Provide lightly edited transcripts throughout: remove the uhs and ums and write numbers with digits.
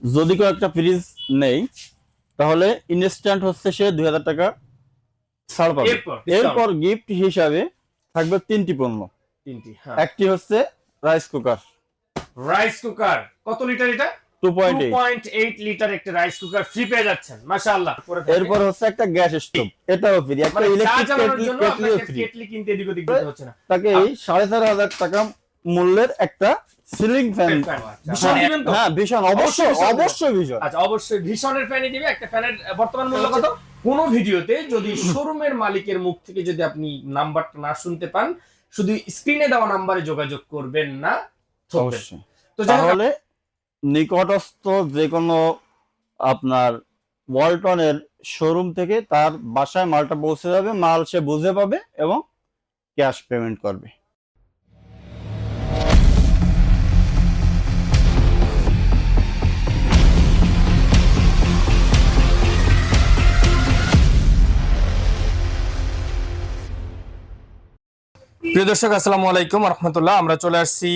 যদি কেউ একটা ফ্রিজ নেই তাহলে ইনস্ট্যান্ট হচ্ছে সে 2000 টাকা ছাড় পাবে। এরপর গিফট হিসাবে থাকবে 3টি পণ্য। একটি হচ্ছে রাইস কুকার। রাইস কুকার কত লিটার এটা? 2.8 লিটার একটা রাইস কুকার ফ্রি পেয়ে যাচ্ছেন, মাশাআল্লাহ। এরপর হচ্ছে একটা গ্যাস স্টোভ, এটাও ফ্রি। একটা ইলেকট্রিক কেটলি কিনতে এদিক ওদিক দিতে হচ্ছে না। তাকে 4500 টাকা মূল্যের একটা সিলিং ফ্যান ভীষণ দিবেন তো? হ্যাঁ ভীষণ, অবশ্যই অবশ্যই ভীষণ। আচ্ছা অবশ্যই ভীষণের ফ্যানই দিবে। একটা ফ্যানের বর্তমান মূল্য কত? কোন ভিডিওতে যদি শোরুমের মালিকের মুখ থেকে যদি আপনি নাম্বারটা না শুনতে পান, শুধু স্ক্রিনে দেওয়া নাম্বারে যোগাযোগ করবেন না। অবশ্যই। তো তাহলে নিকটস্থ যে কোনো আপনার ওয়ালটনের শোরুম থেকে তার বাসায় মালটা পৌঁছে যাবে, মাল সে বুঝে পাবে এবং ক্যাশ পেমেন্ট করবে। প্রিয় দর্শক, আসসালামু আলাইকুম রহমতুল্লাহ। আমরা চলে আসছি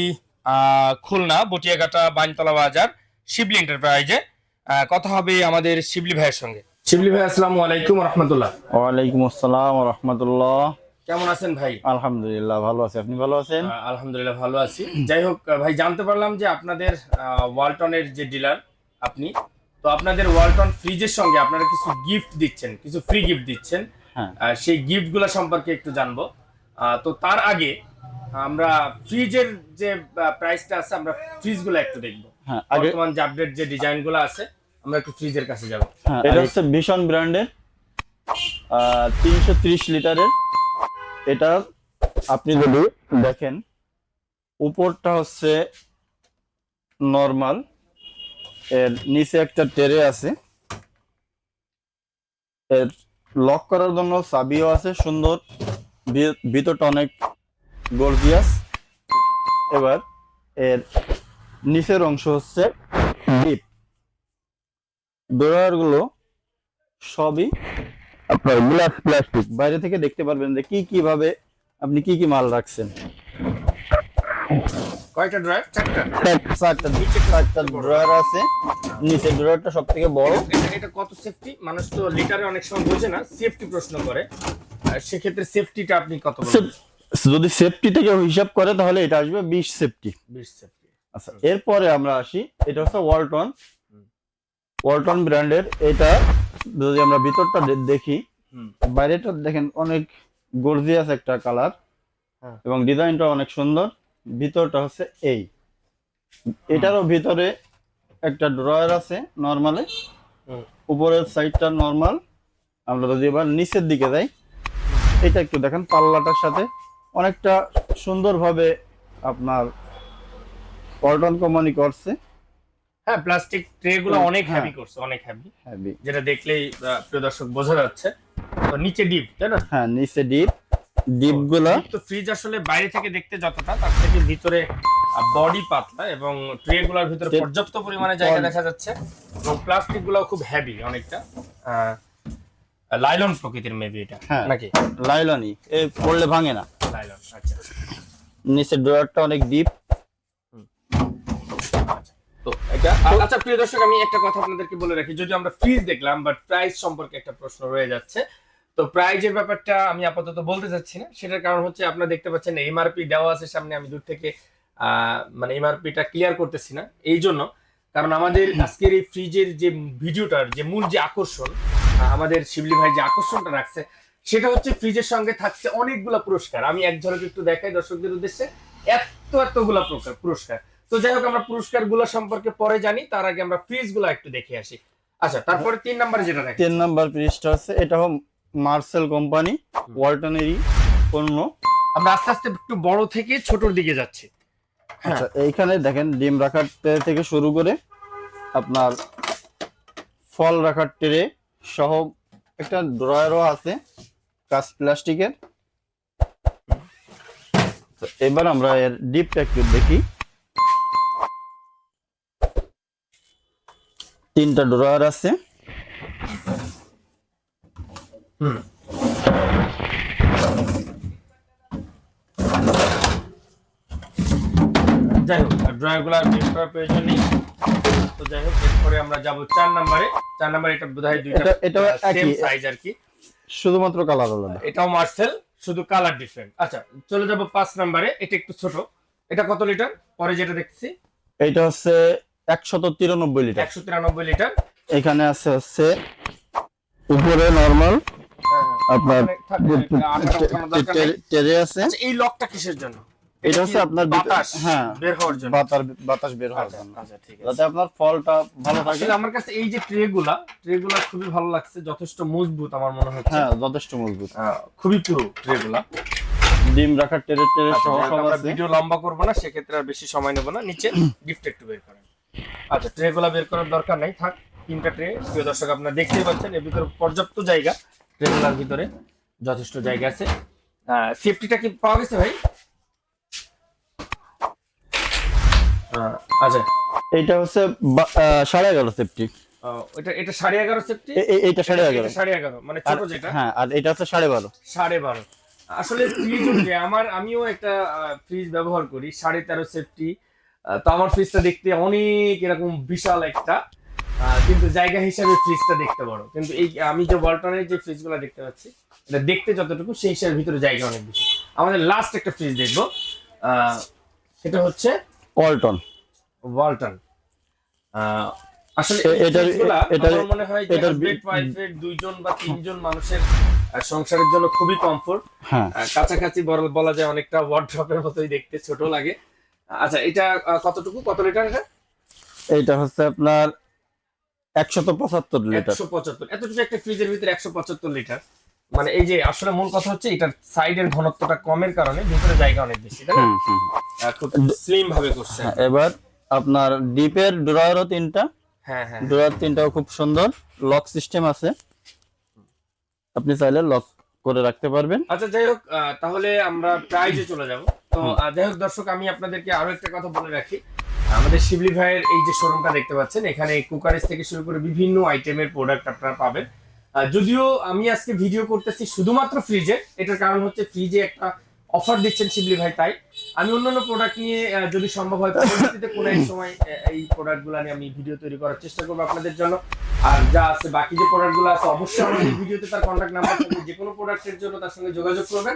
খুলনা বটিয়াঘাটা বাইনতলা বাজার শিবলি এন্টারপ্রাইজে। কথা হবে আমাদের শিবলি ভাইয়ের সঙ্গে। শিবলি ভাই, আসসালামু আলাইকুম রহমতুল্লাহ। ওয়ালাইকুম আসসালাম রহমতুল্লাহ। কেমন আছেন ভাই? আলহামদুলিল্লাহ ভালো আছি, আপনি ভালো আছেন? আলহামদুলিল্লাহ ভালো আছি। যাই হোক ভাই, জানতে পারলাম যে আপনাদের ওয়ালটনের যে ডিলার আপনি, তো আপনাদের ওয়ালটন ফ্রিজের সঙ্গে আপনারা কিছু গিফট দিচ্ছেন, কিছু ফ্রি গিফট দিচ্ছেন। সেই গিফটগুলো সম্পর্কে একটু জানবো। তো তার আগে আমরা ফ্রিজের যে প্রাইসটা আছে, আমরা ফ্রিজগুলো একটু দেখবো। বর্তমান যে আপডেট যে ডিজাইনগুলো আছে, আমরা একটু ফ্রিজের কাছে যাব। এটা হচ্ছে ভিশন ব্র্যান্ডের 330 লিটারের। এটা আপনি যদি দেখেন, উপরটা হচ্ছে নরমাল, এর নিচে একটা ট্রে আছে, এর লক করার জন্য চাবিও আছে সুন্দর, ভিতরটা অনেক গর্জিয়াস। এবার এর নিচের অংশ হচ্ছে ডিপ, ড্রয়ার গুলো সবই আপনার গ্লাস প্লাস্টিক। বাইরে থেকে দেখতে পারবেন যে কি ভাবে আপনি কি মাল রাখছেন। কয়টা ড্রয়ার? চারটা ড্রয়ার আছে। নিচে ড্রয়ারটা সবথেকে বড়। এটা কত সেফটি? মানুষ তো লিটারে অনেক সময় বোঝে না, সেফটি প্রশ্ন করে। সেক্ষেত্রে সেফটিটা আপনি কত বলবেন? যদি সেফটি থেকে হিসাব করে তাহলে এটা আসবে 20 সেফটি। 20 সেফটি। আচ্ছা, এরপরে আমরা আসি, এটা হচ্ছে ওয়ালটন ব্র্যান্ডের। এটা যদি আমরা ভিতরটা দেখি, বাইরেটা দেখেন অনেক গর্জিয়াস একটা কালার এবং ডিজাইনটা অনেক সুন্দর। ভিতরটা হচ্ছে এটারও ভিতরে একটা ড্রয়ার আছে নরমালে, উপরের সাইডটা নরমাল। আমরা যদি এবার নিচের দিকে যাই, এটা একটু দেখেন, পাল্লাটার সাথে অনেকটা সুন্দরভাবে আপনার ওয়ালটন কোম্পানি করছে। হ্যাঁ, প্লাস্টিক ট্রেগুলো অনেক হেভি করছে, অনেক হেভি, যেটা দেখলেই প্রিয় দর্শক বোঝা যাচ্ছে। তো নিচে ডিপ, তাই না? হ্যাঁ, নিচে ডিপগুলো। তো ফ্রিজ আসলে বাইরে থেকে দেখতে যতটা, তার থেকে ভিতরে বডি পাতলা এবং ট্রেগুলোর ভিতরে পর্যাপ্ত পরিমাণে জায়গা দেখা যাচ্ছে এবং প্লাস্টিকগুলো খুব হেভি, অনেকটা লাইলন প্রকৃতির মেবি এটা, নাকি? লাইলনই, এই পড়লে ভাঙে না, লাইলন। আচ্ছা, নিচের ড্রয়ারটা অনেক ডিপ। তো এটা আচ্ছা প্রিয় দর্শক, আমি একটা কথা আপনাদেরকে বলে রাখি, যদি আমরা ফ্রিজ দেখলাম, বাট প্রাইস সম্পর্কে একটা প্রশ্ন রয়ে যাচ্ছে। তো প্রাইজের ব্যাপারটা আমি আপাতত বলতে চাচ্ছি না। সেটার কারণ হচ্ছে আপনারা দেখতে পাচ্ছেন এমআরপি দেওয়া আছে সামনে, আমি দূর থেকে মানে এমআরপিটা ক্লিয়ার করতেছি না। এই জন্য, কারণ আমাদের আজকের এই ফ্রিজের যে ভিডিওটার যে মূল যে আকর্ষণ, আমাদের শিবলি ভাই যে আকর্ষণটা রাখছে, সেটা হচ্ছে ফ্রিজের সঙ্গে থাকছে অনেকগুলা পুরস্কার। আমি এক ঝলক একটু দেখাই দর্শকদের উদ্দেশ্যে, এতগুলা পুরস্কার। তো যাই হোক, আমরা পুরস্কারগুলো সম্পর্কে পরে জানি, তার আগে আমরা ফ্রিজগুলো একটু দেখে আসি। আচ্ছা, তারপরে 3 নম্বরে যেটা দেখেন, 3 নাম্বার ফ্রিজটা আছে, এটা হলো মার্সেল কোম্পানি ওয়ালটনেরই পণ্য। আমরা আস্তে আস্তে একটু বড় থেকে ছোটর দিকে যাচ্ছি। আচ্ছা, এইখানে দেখেন ডিম রাখার ট্রে থেকে শুরু করে আপনার ফল রাখার ট্রে সহ একটা ড্রয়ারও আছে কাঁচ প্লাস্টিকের। তো এবার আমরা এর ডিপটা একটু দেখি। 3টা ড্রয়ার আছে। যাই হোক, ড্রয়ারগুলো বের করার প্রয়োজন নেই। তো তো যাই হোক, এরপরে আমরা যাব 4 নম্বরে। 4 নম্বরে এটা বোধহয় দুইটা এটা সেম একই সাইজ আর কি, শুধুমাত্র কালার আলাদা। এটাও মার্সেল, শুধু কালার ডিফারেন্ট। আচ্ছা চলে যাব 5 নম্বরে, এটা একটু ছোট। এটা কত লিটার? পরে যেটা দেখছি এটা হচ্ছে 193 লিটার। 193 লিটার। এখানে হচ্ছে উপরে নরমাল আপনার টেরে আছে। আচ্ছা এই লকটা কিসের জন্য? এটা হচ্ছে আপনার বাতাস হ্যাঁ বের হওয়ার জন্য, বাতাস বের হওয়ার জন্য, আচ্ছা ঠিক আছে। যাতে আপনার ফলটা ভালো থাকে। আসলে আমার কাছে এই যে ট্রেগুলা খুবই ভালো লাগছে, যথেষ্ট মজবুত আমার মনে হচ্ছে। হ্যাঁ যথেষ্ট মজবুত, খুবই পুরো ট্রেগুলা। ডিম রাখার টেরে সহ সব আমরা আছে। ভিডিও লম্বা করব না, সেক্ষেত্রে আর বেশি সময় নেব না। নিচে গিফট একটু বের করেন। আচ্ছা ট্রেগুলা বের করার দরকার নাই, থাক। 3টা ট্রে, প্রিয় দর্শক আপনারা দেখতেই পাচ্ছেন, এর ভিতরে পর্যাপ্ত জায়গা, ট্রেগুলার ভিতরে যথেষ্ট জায়গা আছে। সেফটিটা কি পাওয়া গেছে ভাই? আচ্ছা এইটা হচ্ছে 11.5 সেফটি। এটা 11.5 সেফটি। এইটা 11.5 11.5 মানে ছোট যেটা। হ্যাঁ, আর এটা হচ্ছে 12.5। 12.5 আসলে ফ্রিজ অনুযায়ী আমিও একটা ফ্রিজ ব্যবহার করি 13.5 সেফটি। তো আমার ফ্রিজটা দেখতে অনেক এরকম বিশাল একটা, কিন্তু জায়গা হিসাবে ফ্রিজটা দেখতে বড়। কিন্তু এই আমি যে ওয়ালটনের যে ফ্রিজগুলো দেখতে পাচ্ছি, এটা দেখতে যতটুকু, সেই হিসাবে ভিতরে জায়গা অনেক বেশি। আমাদের লাস্ট একটা ফ্রিজ দেখবো, সেটা হচ্ছে ওয়ালটন। আসলে আমার মনে হয় যে হাজবেন্ড ওয়াইফের 2 জন বা 3 জন মানুষের সংসারের জন্য খুবই কমফোর্ট। কাছাকাছি বলা যায়, অনেকটা ওয়ার্ড্রপের মতোই দেখতে, ছোট লাগে। আচ্ছা এটা কতটুকু, কত লিটার? এটা হচ্ছে আপনার 175 লিটার। 175, এতটুকু একটা ফ্রিজের ভিতরে 175 লিটার। মানে এই যে আসলে মূল কথা হচ্ছে এটার সাইডের ঘনত্বটা কমের কারণে ভিতরে জায়গা অনেক বেশি, তাই না? খুব স্লিম ভাবে করছে। এবার আপনার ডিপের ড্রয়ারও 3টা। হ্যাঁ হ্যাঁ, ড্রয়ার 3টাও খুব সুন্দর, লক সিস্টেম আছে, আপনি চাইলে লক করে রাখতে পারবেন। আচ্ছা যাই হোক, তাহলে আমরা প্রাইজে চলে যাব। তো যাই হোক দর্শক, আমি আপনাদেরকে আরো একটা কথা বলে রাখি। আমাদের শিবলি ভাইয়ের এই যে শোরুমটা দেখতে পাচ্ছেন, এখানে কুকারেজ থেকে শুরু করে বিভিন্ন আইটেমের প্রোডাক্ট আপনারা পাবেন। যদিও আমি আজকে ভিডিও করতেছি শুধুমাত্র ফ্রিজে, এটার কারণ হচ্ছে ফ্রিজে একটা অফার দিচ্ছেন শিবলি ভাই, তাই আমি অন্যান্য প্রোডাক্ট নিয়ে যদি সম্ভব হয় পরবর্তীতে কোনো এক সময় এই প্রোডাক্টগুলো নিয়ে আমি ভিডিও তৈরি করার চেষ্টা করবো আপনাদের জন্য। আর যা আছে বাকি যে প্রোডাক্টগুলো আছে, অবশ্যই আমাদের এই ভিডিওতে তার কন্ট্যাক্ট নাম্বার থাকবে, যে কোনো প্রোডাক্টের জন্য তার সঙ্গে যোগাযোগ করবেন।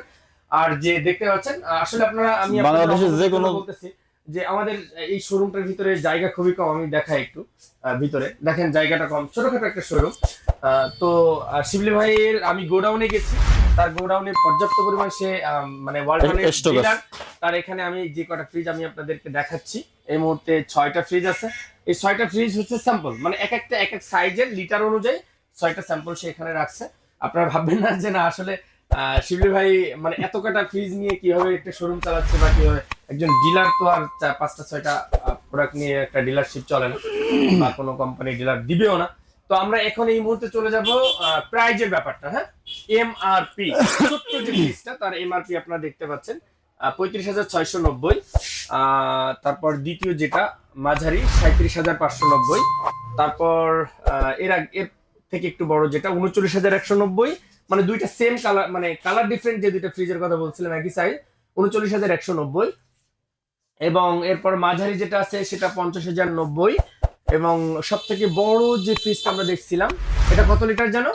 আর যে দেখতে পাচ্ছেন, আসলে আপনারা, আমি বাংলাদেশের যে কোনো বলতেছি যে আমাদের এই শোরুমটার ভিতরে জায়গা খুবই কম। আমি দেখাই একটু, ভিতরে দেখেন জায়গাটা কম, ছোটখাটো একটা শোরুম। তো শিবলি ভাইয়ের আমি গোডাউনে গেছি, তার গোডাউনে পর্যাপ্ত পরিমাণ সে মানে ওয়ালটনের ডিলার। তার এখানে আমি যে কটা ফ্রিজ আমি আপনাদেরকে দেখাচ্ছি, এই মুহূর্তে 6টা ফ্রিজ আছে। এই 6টা ফ্রিজ হচ্ছে স্যাম্পল, মানে এক একটা এক এক সাইজের লিটার অনুযায়ী 6টা স্যাম্পল সে এখানে রাখছে। আপনারা ভাববেন না যে না আসলে শিবলি ভাই মানে এত কটা ফ্রিজ নিয়ে কিভাবে একটা শোরুম চালাচ্ছে বা কিভাবে। একজন ডিলার তো আর 5টা 6টা প্রোডাক্ট নিয়ে একটা ডিলারশিপ চলে না, বা কোনো কোম্পানি ডিলার দিবেও না। তো আমরা এখন এই মুহূর্তে চলে যাব প্রাইজের ব্যাপারটা। হ্যাঁ, এমআরপি ছোট্ট যে ফ্রিজটা, তার এমআরপি আপনারা দেখতে পাচ্ছেন 35,690। তারপর দ্বিতীয় যেটা মাঝারি 37,590। তারপর এর থেকে একটু বড় যেটা 39,190। মানে দুইটা সেম কালার, মানে কালার ডিফারেন্ট যে দুইটা ফ্রিজের কথা বলছিলাম, একই সাইজ, 39,190। এবং এরপর মাঝারি যেটা আছে সেটা 50,090। এবং সব থেকে বড় যে ফ্রিজটা আমরা দেখছিলাম, এটা কত লিটার জানো?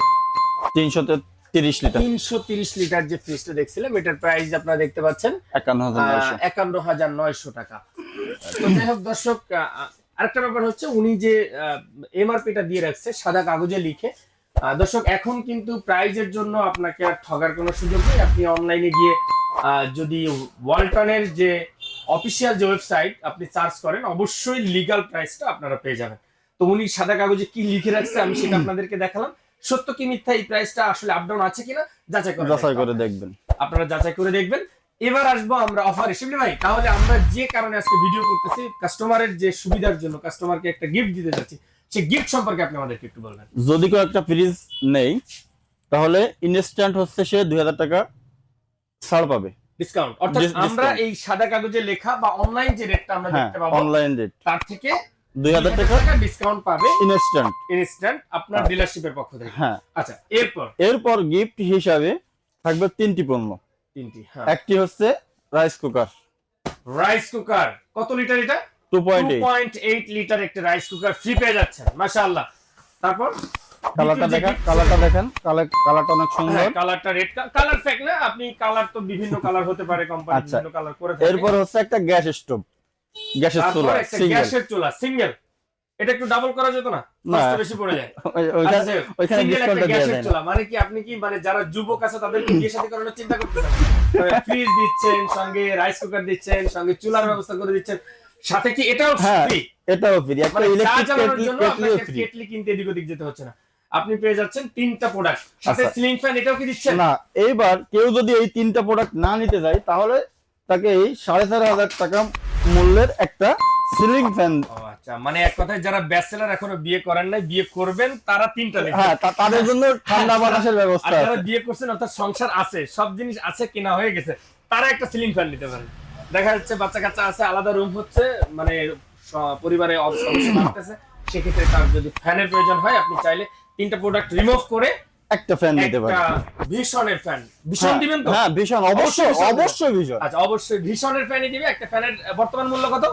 330 লিটার। 330 লিটার যে ফ্রিজটা দেখছিলাম, এটার প্রাইস আপনারা দেখতে পাচ্ছেন 51,900 টাকা। তো যাই হোক দর্শক, আরেকটা ব্যাপার হচ্ছে উনি যে এমআরপিটা দিয়ে রাখছে সাদা কাগজে লিখে। দর্শক এখন কিন্তু প্রাইজের জন্য আপনাকে আর ঠগার কোনো সুযোগ নেই। আপনি অনলাইনে গিয়ে যদি ওয়ালটনের যে অফিসিয়াল যে ওয়েবসাইট আপনি সার্চ করেন, অবশ্যই লিগ্যাল প্রাইসটা আপনারা পেয়ে যাবেন। তো উনি সাদা কাগজে কি লিখে রাখছে আমি সেটা আপনাদেরকে দেখালাম। সত্য কি মিথ্যা, এই প্রাইসটা আসলে আপ ডাউন আছে কিনা যাচাই করে দেখবেন, আপনারা যাচাই করে দেখবেন। এবার আসবো আমরা অফারে। শিবলি ভাই, তাহলে আমরা যে কারণে আজকে ভিডিও করতেছি, কাস্টমারের যে সুবিধার জন্য কাস্টমারকে একটা গিফট দিতে যাচ্ছি, সেই গিফট সম্পর্কে আপনি আমাদেরকে একটু বলবেন। যদি কেউ একটা ফ্রিজ নেই, তাহলে ইনস্ট্যান্ট হচ্ছে সে 2000 টাকা ছাড় পাবে, ডিসকাউন্ট। অর্থাৎ আমরা এই সাদা কাগজে লেখা বা অনলাইন যে রেটটা আমরা দেখতে পাবো, অনলাইন রেট, তার থেকে 2000 টাকা ডিসকাউন্ট পাবে ইনস্ট্যান্ট আপনার ডিলারশিপের পক্ষ থেকে। হ্যাঁ, আচ্ছা এরপর গিফট হিসাবে থাকবে 3টি পণ্য। হ্যাঁ, একটি হচ্ছে রাইস কুকার। কত লিটার এটা? 2.8 লিটার একটা রাইস কুকার ফ্রি পেয়ে যাচ্ছেন, মাশাআল্লাহ। তারপর কালারটা দেখেন, কালারটা অনেক সুন্দর। কালারটা রেড কালার ফেক না, আপনি কালার তো বিভিন্ন কালার হতে পারে, কোম্পানি বিভিন্ন কালার করে থাকে। এরপর হচ্ছে একটা গ্যাস স্টোভ, গ্যাসের চুলা, গ্যাসের চুলা সিঙ্গেল। এটা একটু ডাবল করা যেত না? কষ্ট বেশি পড়ে যায়। ওইখানে ডিসকাউন্ট দেয়া যায় না। মানে কি আপনি কি মানে যারা যুবক আছে তাদেরকে বিয়ে শাদী করানোর চিন্তা করতেছেন? ফ্রিজ দিচ্ছেন, সঙ্গে রাইস কুকার দিচ্ছেন, সঙ্গে চুলার ব্যবস্থা করে দিচ্ছেন, সাথে কি এটাও ফ্রি? এটাও ফ্রি। একটা ইলেকট্রিক কেটলিও ফ্রি। কেটলি কিনতে এদিক ওদিক যেতে হচ্ছে না। আপনি পেয়ে যাচ্ছেন 3টা প্রোডাক্ট, সাথে সিলিং ফ্যান এটাও কি দিচ্ছেন? না, এইবার কেউ যদি এই 3টা প্রোডাক্ট না নিতে যায় তাহলে তাকে এই 4,500 টাকা মূল্যের একটা সিলিং ফ্যান। আচ্ছা, মানে এক কথায় যারা ব্যাচেলর এখনো বিয়ে করেন নাই, বিয়ে করবেন, তারা 3টা নেবেন। হ্যাঁ, তাদের জন্য ঠান্ডা বাতাসের ব্যবস্থা আছে। যারা বিয়ে করছেন অর্থাৎ সংসার আছে, সব জিনিস আছে, কেনা হয়ে গেছে, তারা একটা সিলিং ফ্যান নিতে পারেন। দেখা যাচ্ছে বাচ্চা কাচ্চা আছে, আলাদা রুম হচ্ছে, মানে পরিবারে সমস্যা বাড়তেছে, সেক্ষেত্রে তার যদি ফ্যানের প্রয়োজন হয়, আপনি চাইলে 3টা প্রোডাক্ট রিমুভ করে একটা ফ্যান নিতে পারেন। একটা ভিশনের ফ্যান। ভিশন দিবেন তো? হ্যাঁ, ভিশন অবশ্যই ভিশন। আচ্ছা, অবশ্যই ভিশনের ফ্যানই দিবে। একটা ফ্যানের বর্তমান মূল্য কত?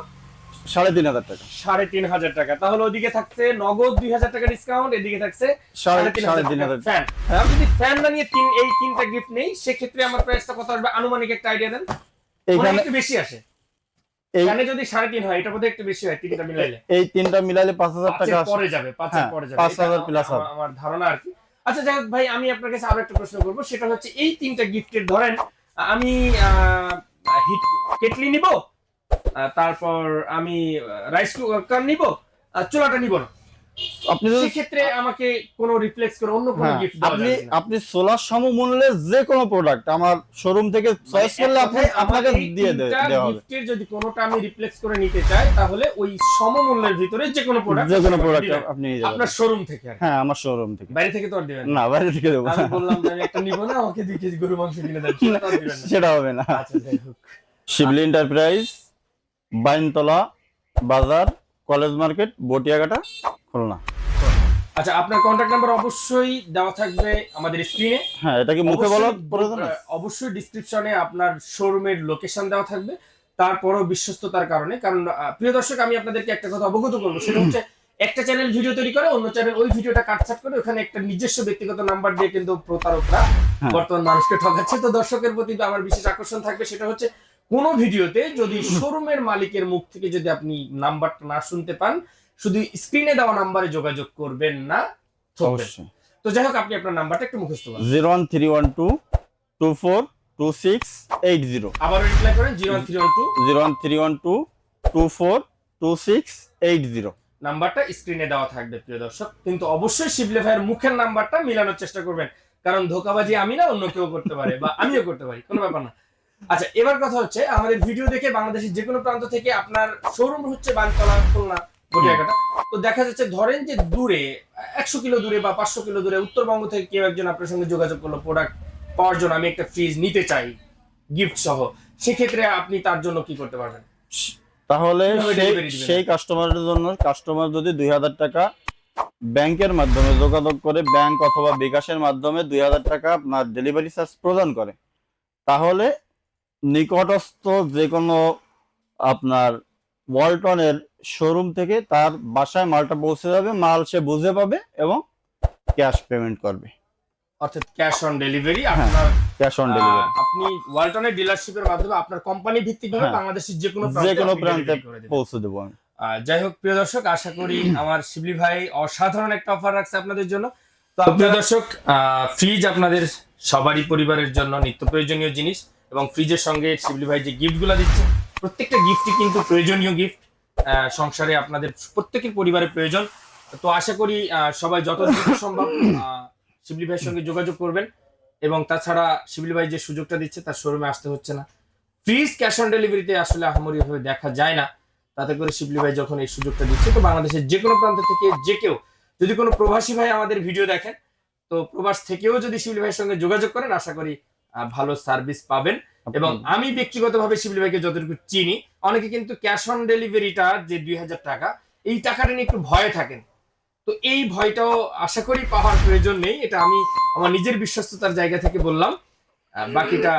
3,500 টাকা। 3,500 টাকা। তাহলে ওদিকে থাকছে নগদ 2,000 টাকা ডিসকাউন্ট, এদিকে থাকছে 3,500 ফ্যান। আমি যদি ফ্যান না নিয়ে এই 3টা গিফট নেই, সেক্ষেত্রে আমার প্রাইসটা কত আসবে আনুমানিক একটা আইডিয়া দেন। এখানে একটু বেশি আসে। এখানে যদি 3.5 হয়, এটা বোধহয় একটু বেশি হয় 3টা মিলাইলে। এই 3টা মিলাইলে 5,000 টাকা পরে যাবে, 5,000 পরে যাবে, 5,000 প্লাস হবে আমার ধারণা আর কি। আচ্ছা যাই হোক ভাই, আমি আপনার কাছে আরো একটা প্রশ্ন করব, সেটা হচ্ছে এই 3টা গিফটের ধরেন আমি হিট কেটলি নিব, তারপর আমি রাইস কুকার নিব, চুলাটা নিব না, আপনি যদি সেক্ষেত্রে আমাকে কোনো রিপ্লেস করে অন্য কোনো গিফট দেওয়া যাবে কিনা? আপনি সোলার সমমূল্যে যে কোনো প্রোডাক্ট আমার শোরুম থেকে চয়েস করলে আপনাকে দিয়ে দেওয়া হবে। গিফটের যদি কোনোটা আমি রিপ্লেস করে নিতে চাই, তাহলে ওই সমমূল্যের ভিতরে যে কোনো প্রোডাক্ট আপনি নিয়ে যাবেন আপনার শোরুম থেকে। হ্যাঁ, আমার শোরুম থেকে। বাইরে থেকে তো আর দিবেন না? বাইরে থেকে দেব। আমি বললাম যে আমি একটা নিব না, আমাকে 2 কেজি গরু মাংস কিনে দেন, সেটা তো আর দিবেন না। সেটা হবে না। আচ্ছা যাই হোক। শিবলি এন্টারপ্রাইজ, বাইনতলা বাজার, কলেজ মার্কেট, বটিয়াঘাটা, খুলনা। আচ্ছা, আপনার কন্টাক্ট নাম্বার অবশ্যই দেওয়া থাকবে আমাদের স্ক্রিনে। হ্যাঁ, এটা কি মুখে বলার প্রয়োজন? অবশ্যই ডেসক্রিপশনে আপনার শোরুমের লোকেশন দেওয়া থাকবে। তারপরও বিশ্বস্ততার কারণে, কারণ প্রিয় দর্শক, আমি আপনাদেরকে একটা কথা অবগত করব, সেটা হচ্ছে একটা চ্যানেল ভিডিও তৈরি করে, অন্য চ্যানেল ওই ভিডিওটা কাটছাট করে ওখানে একটা নিজস্ব ব্যক্তিগত নাম্বার দিয়ে কিন্তু প্রতারকরা বর্তমান মানুষকে ঠকাচ্ছে। তো দর্শকের প্রতি আমার বিশেষ আকর্ষণ থাকবে, সেটা হচ্ছে কোন ভিডিওতে যদি শোরুমের মালিকের মুখ থেকে যদি আপনি নাম্বারটা না শুনতে পান, শুধু স্ক্রিনে দেওয়া নাম্বারে যোগাযোগ করবেন না। অবশ্যই। তো যাই হোক, আপনি আপনার নাম্বারটা একটু মুখস্থ করুন। 01312 242680। আবার রিপ্লাই করেন 01312 242680। নাম্বারটা স্ক্রিনে দেওয়া থাকবে প্রিয় দর্শক, কিন্তু অবশ্যই শিবলি ভাইয়ের মুখের নাম্বারটা মিলানোর চেষ্টা করবেন, কারণ ধোঁকাবাজি আমি না, অন্য কেউ করতে পারে, বা আমিও করতে পারি, কোনো ব্যাপার না। আচ্ছা, এবার কথা হচ্ছে, আমাদের ভিডিও দেখে বাংলাদেশের যে কোনো প্রান্ত থেকে আপনার শোরুম হচ্ছে বানতলা, খুলনা, বটিয়াঘাটা, তো দেখা যাচ্ছে ধরেন যে দূরে 100 কিলো দূরে বা 500 কিলো দূরে উত্তরবঙ্গ থেকে কেউ একজন আপনার সঙ্গে যোগাযোগ করলো প্রোডাক্ট পাওয়ার জন্য, আমি একটা ফ্রিজ নিতে চাই গিফট সহ, সেক্ষেত্রে আপনি তার জন্য কি করতে পারবেন? তাহলে সেই কাস্টমারের জন্য, কাস্টমার যদি 2,000 টাকা ব্যাংকের মাধ্যমে যোগাযোগ করে, ব্যাংক অথবা বিকাশের মাধ্যমে 2,000 টাকা আপনার ডেলিভারি চার্জ প্রদান করে, তাহলে নিকটস্থ যে কোনো আপনার ওয়ালটনের শোরুম থেকে তার বাসায় মালটা পৌঁছে যাবে, মাল সে বুঝে পাবে এবং ক্যাশ পেমেন্ট করবে, অর্থাৎ ক্যাশ অন ডেলিভারি। আপনার ক্যাশ অন ডেলিভারি আপনি ওয়ালটনের ডিলারশিপের মাধ্যমে আপনার কোম্পানি ভিত্তিকভাবে বাংলাদেশের যে কোনো প্রান্তে পৌঁছে দেব আমি। যাই হোক প্রিয় দর্শক, আশা করি আমার শিবলি ভাই অসাধারণ একটা অফার রাখছে আপনাদের জন্য। তো প্রিয় দর্শক, ফ্রিজ আপনাদের সবারই পরিবারের জন্য নিত্য প্রয়োজনীয় জিনিস, এবং ফ্রিজের সঙ্গে শিবলি ভাই যে গিফটগুলো দিচ্ছে, প্রত্যেকটা গিফটই কিন্তু প্রয়োজনীয় গিফট, সংসারে আপনাদের প্রত্যেকের পরিবারের প্রয়োজন। তো আশা করি সবাই যত দ্রুত সম্ভব শিবলি ভাইয়ের সঙ্গে যোগাযোগ করবেন, এবং তাছাড়া শিবলি ভাই যে সুযোগটা দিচ্ছে তার শোরুমে আসতে হচ্ছে না। ফ্রিজ ক্যাশ অন ডেলিভারিতে আসলে আহামরি ভাবে দেখা যায় না, তাতে করে শিবলি ভাই যখন এই সুযোগটা দিচ্ছে, তো বাংলাদেশের যে কোনো প্রান্ত থেকে যে কেউ, যদি কোনো প্রবাসী ভাই আমাদের ভিডিও দেখেন, তো প্রবাস থেকেও যদি শিবলি ভাইয়ের সঙ্গে যোগাযোগ করেন, আশা করি ভালো সার্ভিস পাবেন। এবং আমি ব্যক্তিগতভাবে শিবলি ভাইকে যতটুকু চিনি, অনেকে কিন্তু ক্যাশ অন ডেলিভারিটা যে 2,000 টাকা, এই টাকাটা নিয়ে একটু ভয়ে থাকেন। তো এই ভয়টাও আশা করি পাওয়ার প্রয়োজন নেই, এটা আমি আমার নিজের বিশ্বস্ততার জায়গা থেকে বললাম, বাকিটা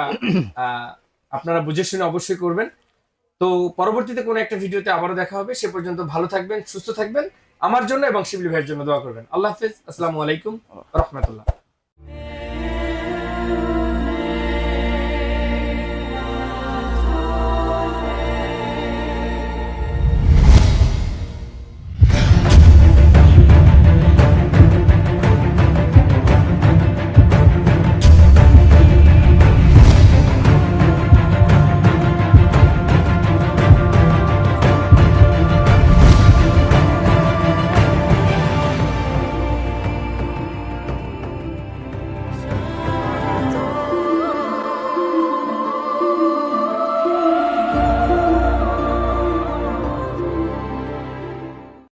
আপনারা বুঝে শুনে অবশ্যই করবেন। তো পরবর্তীতে কোনো একটা ভিডিওতে আবারও দেখা হবে। সে পর্যন্ত ভালো থাকবেন, সুস্থ থাকবেন। আমার জন্য এবং শিবলি ভাইয়ের জন্য দোয়া করবেন। আল্লাহ হাফেজ। আসসালামু আলাইকুম রহমতুল্লাহ।